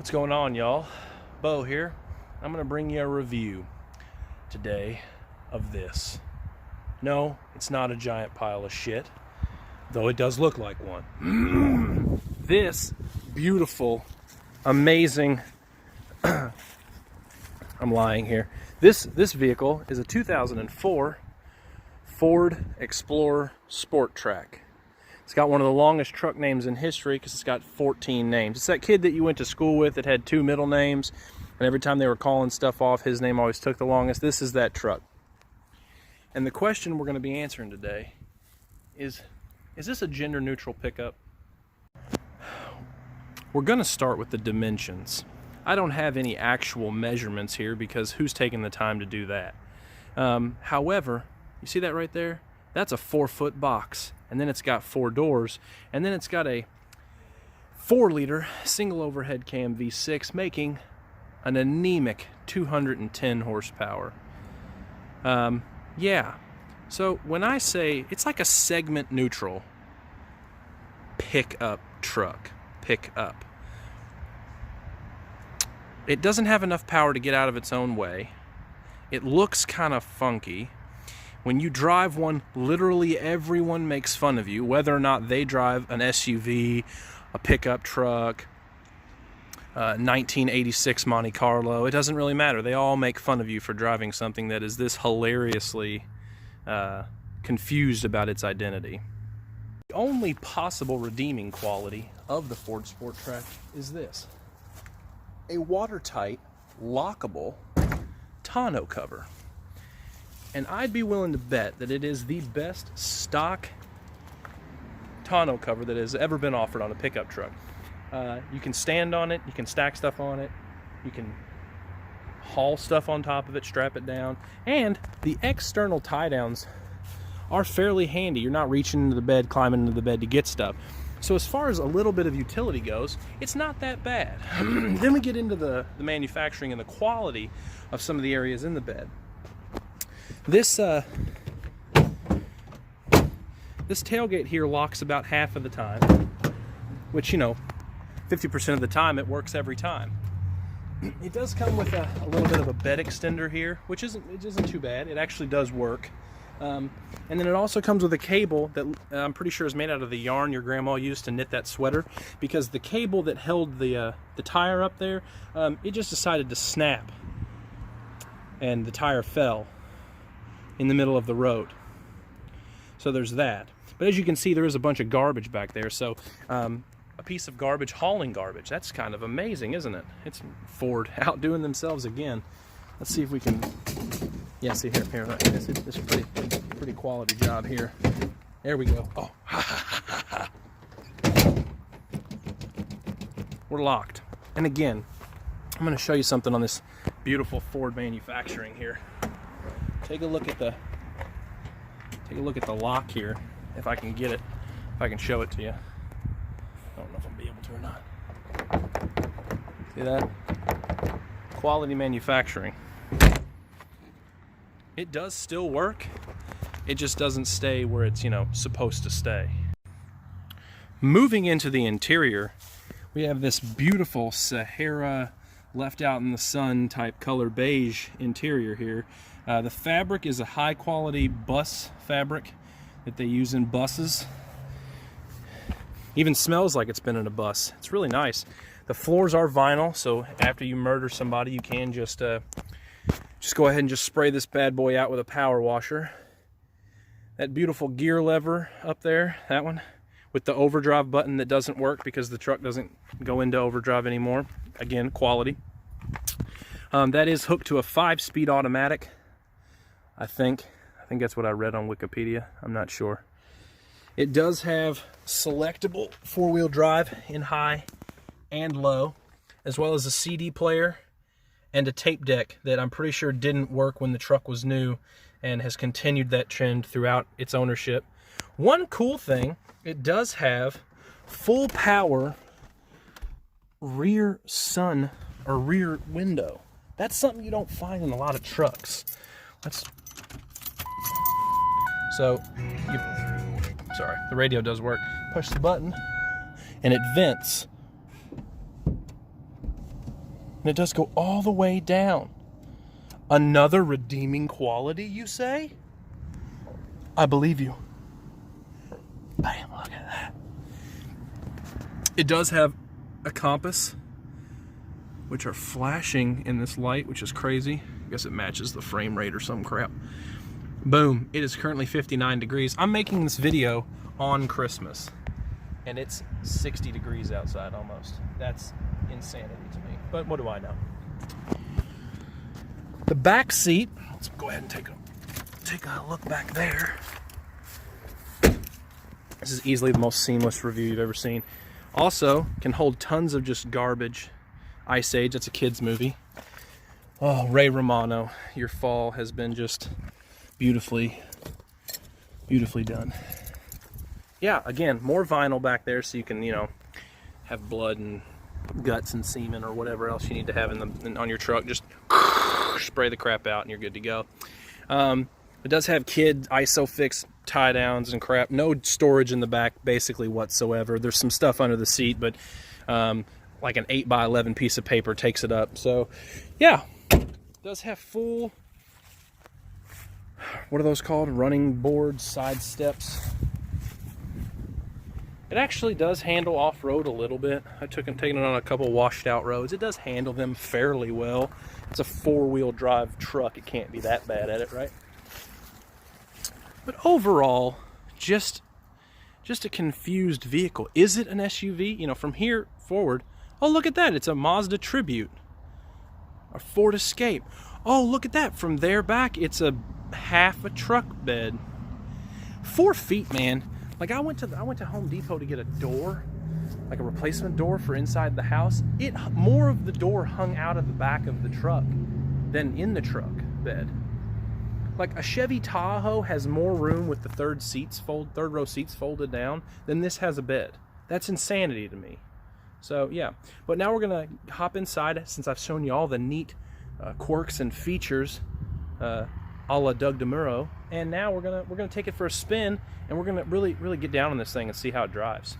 What's going on, y'all? Bo here. I'm gonna bring you a review today of this. No, it's not a giant pile of shit, though it does look like one. This beautiful, amazing, I'm lying here. This vehicle is a 2004 Ford Explorer Sport Trac. It's got one of the longest truck names in history because it's got 14 names. It's that kid that you went to school with that had 2 middle names, and every time they were calling stuff off, his name always took the longest. This is that truck. And the question we're going to be answering today is this a gender-neutral pickup? We're going to start with the dimensions. I don't have any actual measurements here because who's taking the time to do that? However, you see that right there? That's a 4-foot box. And then it's got 4 doors, and then it's got a 4-liter single overhead cam V6 making an anemic 210 horsepower. Yeah, so when I say it's like a segment neutral pickup truck, pickup, it doesn't have enough power to get out of its own way. It looks kind of funky. When you drive one, literally everyone makes fun of you, whether or not they drive an SUV, a pickup truck, 1986 Monte Carlo. It doesn't really matter. They all make fun of you for driving something that is this hilariously confused about its identity. The only possible redeeming quality of the Ford Sport Trac is this: a watertight, lockable tonneau cover. And I'd be willing to bet that it is the best stock tonneau cover that has ever been offered on a pickup truck. You can stand on it, you can stack stuff on it, you can haul stuff on top of it, strap it down, and the external tie downs are fairly handy. You're not reaching into the bed, climbing into the bed to get stuff. So as far as a little bit of utility goes, it's not that bad. Then we get into the manufacturing and the quality of some of the areas in the bed. This tailgate here locks about half of the time, which, you know, 50% of the time it works every time. It does come with a little bit of a bed extender here, which isn't too bad. It actually does work. And then it also comes with a cable that I'm pretty sure is made out of the yarn your grandma used to knit that sweater, because the cable that held the tire up there, it just decided to snap, and the tire fell in the middle of the road. So there's that. But as you can see, there is a bunch of garbage back there. So a piece of garbage hauling garbage. That's kind of amazing, isn't it? It's Ford outdoing themselves again. Let's see if we can. Yeah, see here. This is a pretty quality job here. There we go. Oh, we're locked. And again, I'm going to show you something on this beautiful Ford manufacturing here. Take a look at the lock here, if I can get it, if I can show it to you. I don't know if I'll be able to or not. See that? Quality manufacturing. It does still work. It just doesn't stay where it's, you know, supposed to stay. Moving into the interior, we have this beautiful Sahara left out in the sun type color beige interior here. The fabric is a high quality bus fabric that they use in buses. Even smells like it's been in a bus. It's really nice. The floors are vinyl, so after you murder somebody, you can just go ahead and just spray this bad boy out with a power washer. That beautiful gear lever up there, that one, with the overdrive button that doesn't work because the truck doesn't go into overdrive anymore. Again, quality. That is hooked to a 5-speed automatic. I think that's what I read on Wikipedia. I'm not sure. It does have selectable 4-wheel drive in high and low, as well as a CD player and a tape deck that I'm pretty sure didn't work when the truck was new and has continued that trend throughout its ownership. One cool thing, it does have full power rear sun or rear window. That's something you don't find in a lot of trucks. Sorry, the radio does work. Push the button and it vents And it does go all the way down. Another redeeming quality, you say? I believe you. Bam, look at that. It does have a compass, which are flashing in this light, which is crazy. I guess it matches the frame rate or some crap. Boom, it is currently 59 degrees. I'm making this video on Christmas, and it's 60 degrees outside almost. That's insanity to me, but what do I know? The back seat, let's go ahead and take a look back there. This is easily the most seamless review you've ever seen. Also, can hold tons of just garbage. Ice Age, that's a kid's movie. Oh, Ray Romano, your fall has been just beautifully done. Yeah, again, more vinyl back there so you can, you know, have blood and guts and semen or whatever else you need to have on your truck. Just spray the crap out and you're good to go. It does have kid ISOFIX tie downs and crap. No storage in the back basically whatsoever. There's some stuff under the seat, but like an 8x11 piece of paper takes it up. So yeah, it does have full, what are those called? Running boards, side steps. It actually does handle off-road a little bit. Taken it on a couple washed out roads. It does handle them fairly well. It's a 4-wheel drive truck. It can't be that bad at it, right? But overall, just a confused vehicle. Is it an SUV? You know, from here forward, oh, look at that. It's a Mazda Tribute. A Ford Escape. Oh, look at that. From there back, it's a half a truck bed. 4 feet, man. Like I went to Home Depot to get a door, like a replacement door for inside the house. More of the door hung out of the back of the truck than in the truck bed. Like a Chevy Tahoe has more room with the third row seats folded down than this has a bed. That's insanity to me. So yeah, but now we're gonna hop inside since I've shown you all the neat quirks and features a la Doug DeMuro, and now we're gonna take it for a spin, and we're gonna really get down on this thing and see how it drives.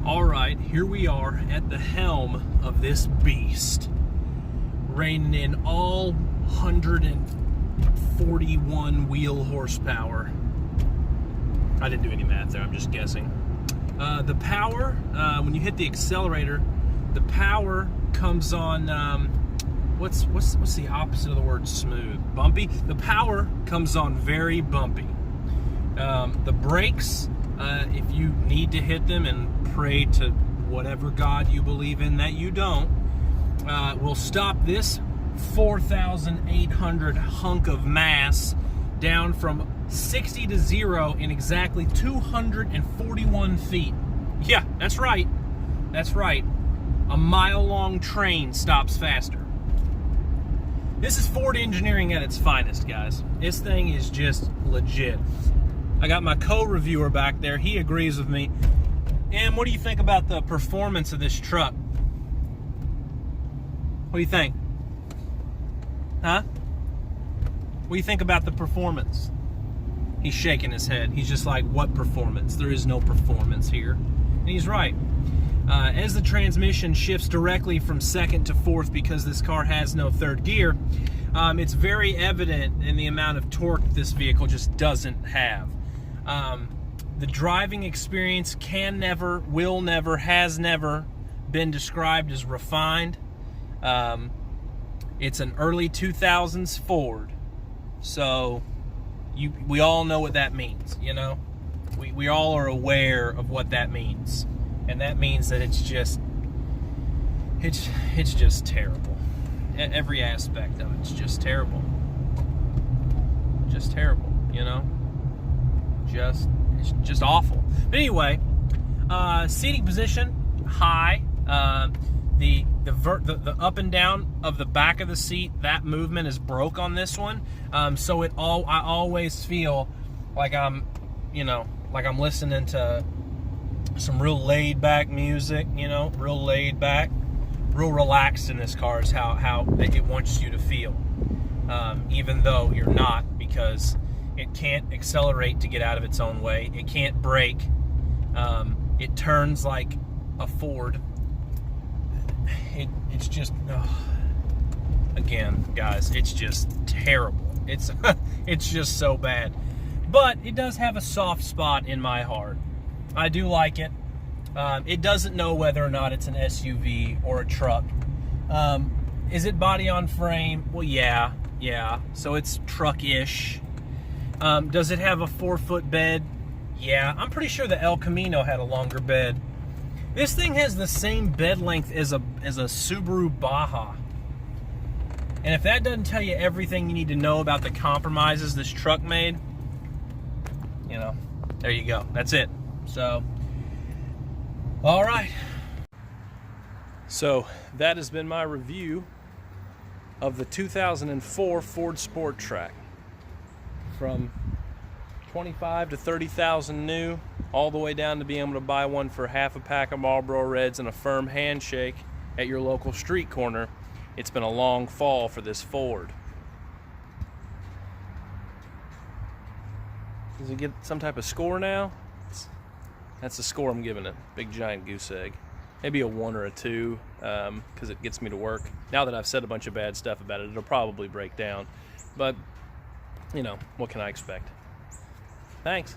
All right, here we are at the helm of this beast, reining in all 141 wheel horsepower. I didn't do any math there, I'm just guessing. The power, when you hit the accelerator, the power comes on, what's the opposite of the word smooth? Bumpy? The power comes on very bumpy. The brakes, if you need to hit them and pray to whatever God you believe in that you don't, will stop this 4,800 hunk of mass down from 60 to 0 in exactly 241 feet. Yeah, that's right. That's right. A mile-long train stops faster. This is Ford engineering at its finest, guys. This thing is just legit. I got my co-reviewer back there. He agrees with me. And what do you think about the performance of this truck? What do you think? Huh? What do you think about the performance? He's shaking his head. He's just like, what performance? There is no performance here. And he's right. As the transmission shifts directly from second to fourth because this car has no third gear, it's very evident in the amount of torque this vehicle just doesn't have. The driving experience can never, will never, has never been described as refined. It's an early 2000s Ford, so we all know what that means, you know? We all are aware of what that means. And that means that it's just terrible. Every aspect of it's terrible. Just terrible, you know? It's just awful. But anyway, seating position, high. The up and down of the back of the seat, that movement is broke on this one. So I always feel like I'm listening to some real laid back music, you know, real laid back, real relaxed in this car is how it wants you to feel. Even though you're not, because it can't accelerate to get out of its own way. It can't brake. It turns like a Ford. it's just, again, guys, it's just terrible. It's it's just so bad. But it does have a soft spot in my heart. I do like it. It doesn't know whether or not it's an SUV or a truck. Is it body on frame? Well, yeah. So it's truck-ish. Does it have a 4-foot bed? Yeah. I'm pretty sure the El Camino had a longer bed. This thing has the same bed length as a Subaru Baja. And if that doesn't tell you everything you need to know about the compromises this truck made, you know, there you go. That's it. So, all right. So that has been my review of the 2004 Ford Sport Trac. From 25 to 30,000 new, all the way down to being able to buy one for half a pack of Marlboro Reds and a firm handshake at your local street corner. It's been a long fall for this Ford. Does it get some type of score now? That's the score I'm giving it. Big giant goose egg. Maybe a 1 or a 2, because it gets me to work. Now that I've said a bunch of bad stuff about it, it'll probably break down. But, you know, what can I expect? Thanks.